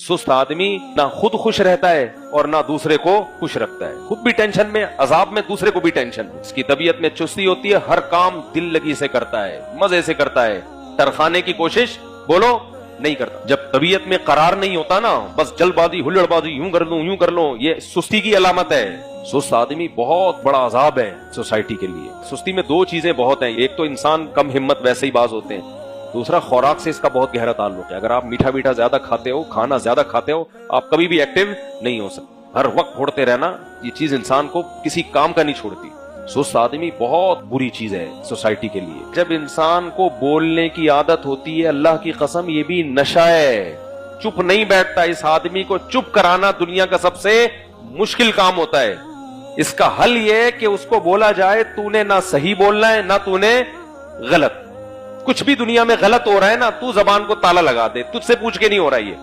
सुस्त आदमी ना खुद खुश रहता है और ना दूसरे को खुश रखता है। खुद भी टेंशन में, अजाब में, दूसरे को भी टेंशन में। इसकी तबीयत में चुस्ती होती है, हर काम दिल लगी से करता है, मजे से करता है। तरखाने की कोशिश बोलो नहीं करता। जब तबीयत में करार नहीं होता ना, बस जल्दबाजी, हुल्लड़बाजी, यूं कर लूं, ये सुस्ती की अलामत है। सुस्त आदमी बहुत बड़ा अजाब है सोसाइटी के लिए। सुस्ती में दो चीजें बहुत हैं। एक तो इंसान कम हिम्मत वैसे ही बाज होते हैं, दूसरा खुराक से इसका बहुत गहरा ताल्लुक है। अगर आप मीठा मीठा ज्यादा खाते हो, खाना ज्यादा खाते हो, आप कभी भी एक्टिव नहीं हो सकते। हर वक्त फोड़ते रहना, ये चीज इंसान को किसी काम का नहीं छोड़ती। सुस्त आदमी बहुत बुरी चीज है सोसाइटी के लिए। जब इंसान को बोलने की आदत होती है, अल्लाह की कसम ये भी नशा है। चुप नहीं बैठता। इस आदमी को चुप कराना दुनिया का सबसे मुश्किल काम होता है। इसका हल ये है कि उसको बोला जाए तूने ना सही बोलना है ना तूने गलत। कुछ भी दुनिया में गलत हो रहा है ना, तू जबान को ताला लगा दे, तुझसे पूछ के नहीं हो रहा है ये।